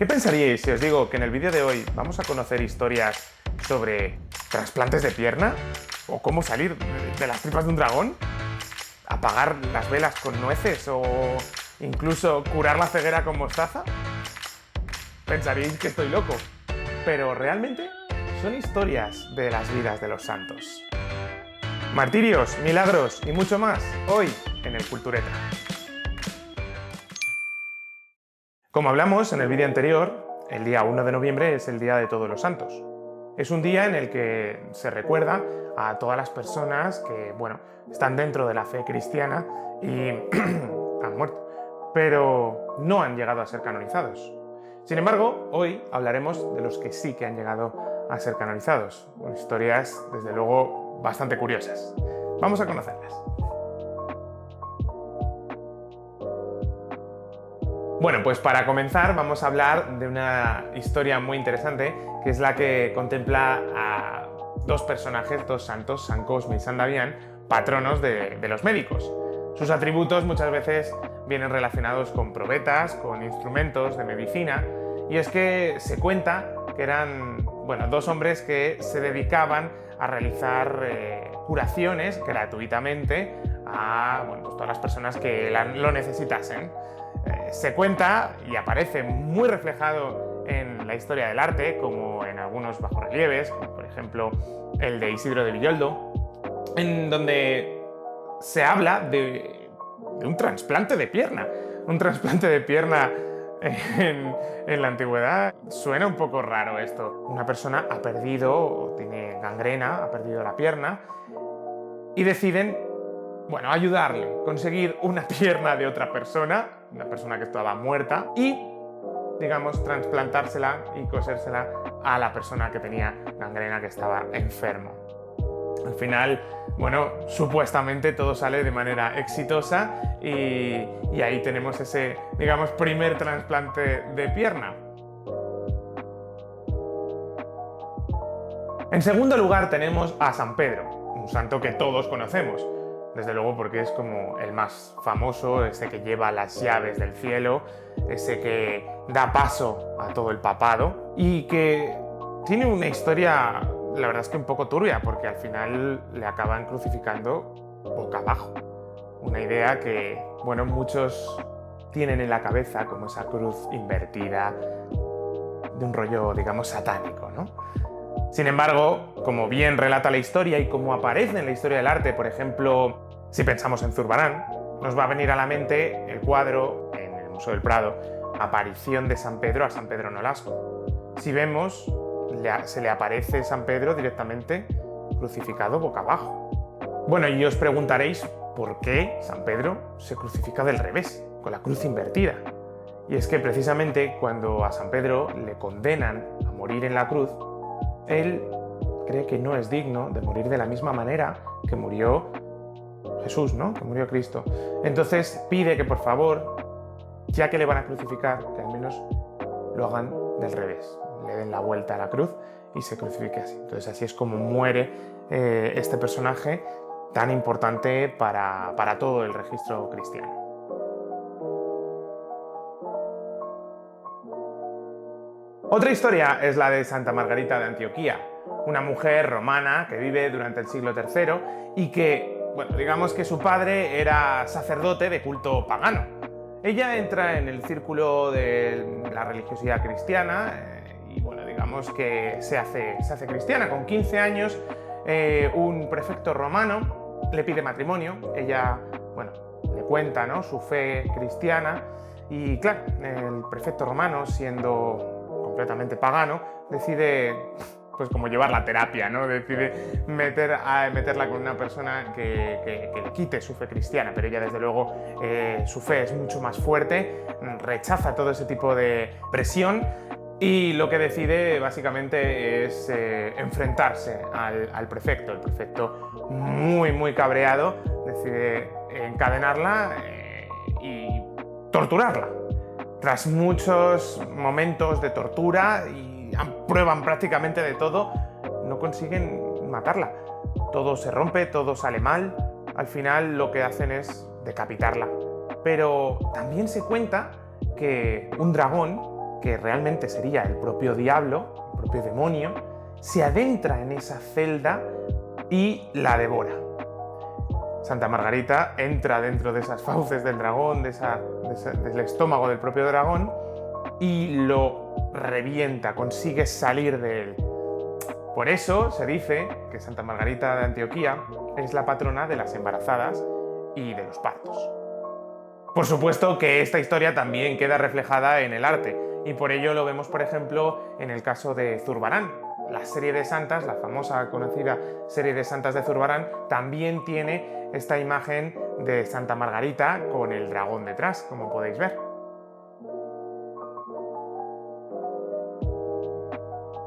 ¿Qué pensaríais si os digo que en el vídeo de hoy vamos a conocer historias sobre trasplantes de pierna? ¿O cómo salir de las tripas de un dragón? ¿Apagar las velas con nueces? ¿O incluso curar la ceguera con mostaza? Pensaríais que estoy loco, pero realmente son historias de las vidas de los santos. Martirios, milagros y mucho más, hoy en el Cultureta. Como hablamos en el vídeo anterior, el día 1 de noviembre es el Día de Todos los Santos. Es un día en el que se recuerda a todas las personas que, están dentro de la fe cristiana y han muerto, pero no han llegado a ser canonizados. Sin embargo, hoy hablaremos de los que sí que han llegado a ser canonizados, con historias, desde luego, bastante curiosas. Vamos a conocerlas. Bueno, pues para comenzar vamos a hablar de una historia muy interesante, que es la que contempla a dos personajes, dos santos, San Cosme y San Damián, patronos de los médicos. Sus atributos muchas veces vienen relacionados con probetas, con instrumentos de medicina, y es que se cuenta que eran dos hombres que se dedicaban a realizar curaciones gratuitamente a todas las personas que lo necesitasen. Se cuenta y aparece muy reflejado en la historia del arte, como en algunos bajorrelieves, como por ejemplo el de Isidro de Villoldo, en donde se habla de un trasplante de pierna. Un trasplante de pierna en la antigüedad suena un poco raro esto. Una persona ha perdido, tiene gangrena, ha perdido la pierna y deciden ayudarle, conseguir una pierna de otra persona, una persona que estaba muerta, y, trasplantársela y cosérsela a la persona que tenía gangrena, que estaba enfermo. Al final, supuestamente todo sale de manera exitosa y ahí tenemos ese, primer trasplante de pierna. En segundo lugar tenemos a San Pedro, un santo que todos conocemos. Desde luego porque es como el más famoso, ese que lleva las llaves del cielo, ese que da paso a todo el papado y que tiene una historia, la verdad es que un poco turbia, porque al final le acaban crucificando boca abajo. Una idea que, muchos tienen en la cabeza como esa cruz invertida de un rollo, satánico, ¿no? Sin embargo, como bien relata la historia y como aparece en la historia del arte, por ejemplo, si pensamos en Zurbarán, nos va a venir a la mente el cuadro en el Museo del Prado, Aparición de San Pedro a San Pedro Nolasco. Si vemos, se le aparece San Pedro directamente crucificado boca abajo. Y os preguntaréis por qué San Pedro se crucifica del revés, con la cruz invertida. Y es que precisamente cuando a San Pedro le condenan a morir en la cruz, él cree que no es digno de morir de la misma manera que murió Jesús, ¿no? Que murió Cristo. Entonces pide que por favor, ya que le van a crucificar, que al menos lo hagan del revés, le den la vuelta a la cruz y se crucifique así. Entonces así es como muere este personaje tan importante para todo el registro cristiano. Otra historia es la de Santa Margarita de Antioquía, una mujer romana que vive durante el siglo III y que, digamos que su padre era sacerdote de culto pagano. Ella entra en el círculo de la religiosidad cristiana y, digamos que se hace cristiana. Con 15 años, un prefecto romano le pide matrimonio. Ella, le cuenta, ¿no?, su fe cristiana y, claro, el prefecto romano, siendo completamente pagano, decide como llevar la terapia, ¿no? Decide meterla con una persona que le quite su fe cristiana, pero ella desde luego su fe es mucho más fuerte, rechaza todo ese tipo de presión y lo que decide básicamente es enfrentarse al prefecto. El prefecto, muy cabreado, decide encadenarla y torturarla. Tras muchos momentos de tortura y prueban prácticamente de todo, no consiguen matarla. Todo se rompe, todo sale mal. Al final lo que hacen es decapitarla. Pero también se cuenta que un dragón que realmente sería el propio diablo, el propio demonio, se adentra en esa celda y la devora. Santa Margarita entra dentro de esas fauces del dragón, del estómago del propio dragón, y lo revienta, consigue salir de él. Por eso se dice que Santa Margarita de Antioquía es la patrona de las embarazadas y de los partos. Por supuesto que esta historia también queda reflejada en el arte, y por ello lo vemos, por ejemplo, en el caso de Zurbarán. La serie de santas, la famosa conocida serie de santas de Zurbarán, también tiene esta imagen de Santa Margarita con el dragón detrás, como podéis ver.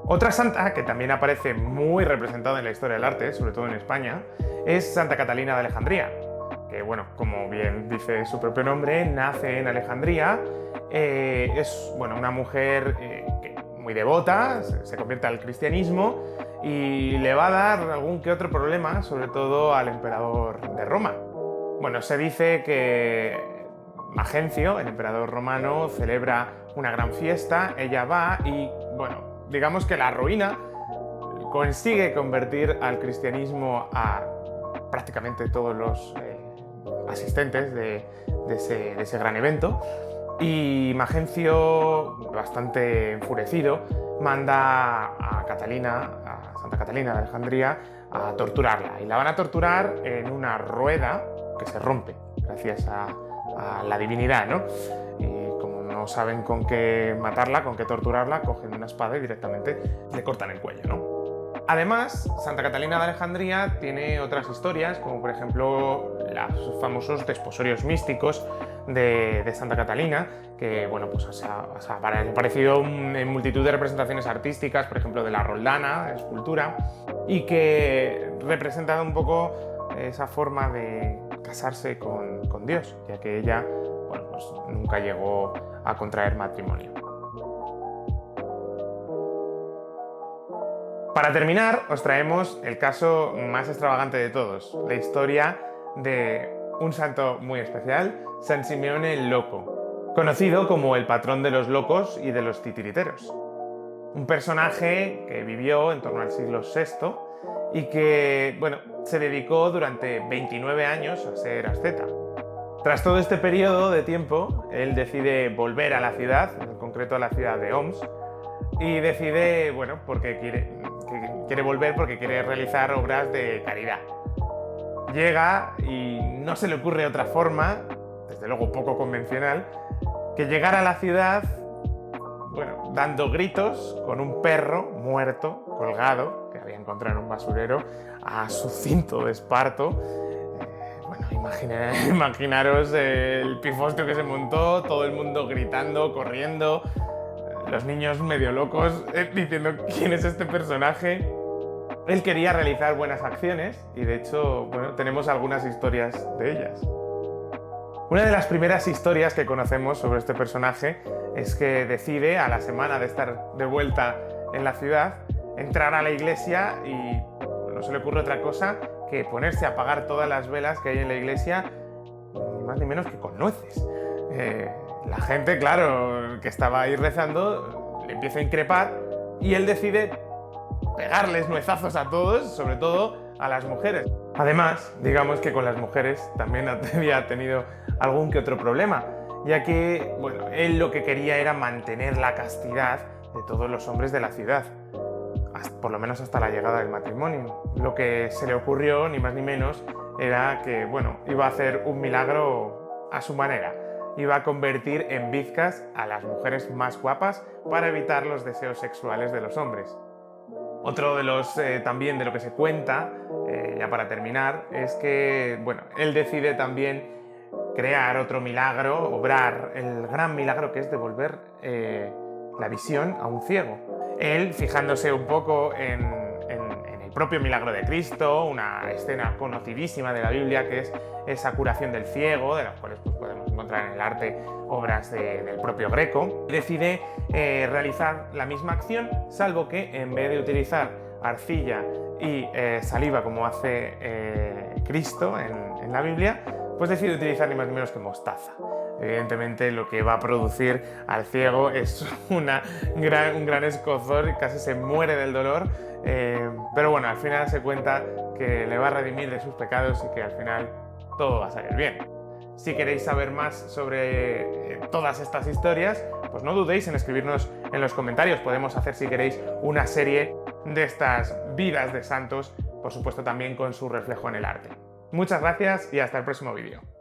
Otra santa que también aparece muy representada en la historia del arte, sobre todo en España, es Santa Catalina de Alejandría, que, bueno, como bien dice su propio nombre, nace en Alejandría. Es, bueno, una mujer muy devota, se convierte al cristianismo y le va a dar algún que otro problema, sobre todo al emperador de Roma. Bueno, se dice que Magencio, el emperador romano, celebra una gran fiesta, ella va y, bueno, digamos que la arruina, consigue convertir al cristianismo a prácticamente todos los asistentes de ese gran evento, y Magencio, bastante enfurecido, manda a Santa Catalina de Alejandría, a torturarla, y la van a torturar en una rueda que se rompe gracias a la divinidad, ¿no? Y como no saben con qué matarla, con qué torturarla, cogen una espada y directamente le cortan el cuello, ¿no? Además, Santa Catalina de Alejandría tiene otras historias, como por ejemplo los famosos desposorios místicos de Santa Catalina, que, bueno, pues ha aparecido en multitud de representaciones artísticas, por ejemplo de la Roldana, escultura, y que representa un poco esa forma de casarse con Dios, ya que ella, bueno, pues nunca llegó a contraer matrimonio. Para terminar, os traemos el caso más extravagante de todos, la historia de un santo muy especial, San Simeone el Loco, conocido como el patrón de los locos y de los titiriteros. Un personaje que vivió en torno al siglo VI y que, bueno, se dedicó durante 29 años a ser asceta. Tras todo este periodo de tiempo, él decide volver a la ciudad, en concreto a la ciudad de Homs, y decide, bueno, porque quiere volver porque quiere realizar obras de caridad. Llega y no se le ocurre otra forma, desde luego poco convencional, que llegar a la ciudad, bueno, dando gritos con un perro muerto, colgado, que había encontrado en un basurero, a su cinto de esparto. Bueno, imaginaros el pifostio que se montó, todo el mundo gritando, corriendo, los niños medio locos, diciendo quién es este personaje. Él quería realizar buenas acciones y, de hecho, bueno, tenemos algunas historias de ellas. Una de las primeras historias que conocemos sobre este personaje es que decide, a la semana de estar de vuelta en la ciudad, entrar a la iglesia y no se le ocurre otra cosa que ponerse a apagar todas las velas que hay en la iglesia, ni más ni menos que con nueces. La gente, claro, que estaba ahí rezando, le empieza a increpar y él decide pegarles nuezazos a todos, sobre todo a las mujeres. Además, digamos que con las mujeres también había tenido algún que otro problema, ya que, bueno, él lo que quería era mantener la castidad de todos los hombres de la ciudad, por lo menos hasta la llegada del matrimonio. Lo que se le ocurrió, ni más ni menos, era que, bueno, iba a hacer un milagro a su manera. Iba a convertir en bizcas a las mujeres más guapas para evitar los deseos sexuales de los hombres. Otro de los, también de lo que se cuenta, ya para terminar, es que, bueno, él decide también crear otro milagro, obrar el gran milagro que es devolver la visión a un ciego. Él, fijándose un poco en el propio milagro de Cristo, una escena conocidísima de la Biblia que es esa curación del ciego, de las cuales pues, podemos encontrar en el arte obras del propio Greco, decide realizar la misma acción, salvo que en vez de utilizar arcilla y saliva como hace Cristo en la Biblia, pues decide utilizar ni más ni menos que mostaza. evidentemente lo que va a producir al ciego es un gran escozor y casi se muere del dolor, pero bueno, al final se cuenta que le va a redimir de sus pecados y que al final todo va a salir bien. Si queréis saber más sobre todas estas historias, pues no dudéis en escribirnos en los comentarios. Podemos hacer, si queréis, una serie de estas vidas de santos, por supuesto también con su reflejo en el arte. Muchas gracias y hasta el próximo vídeo.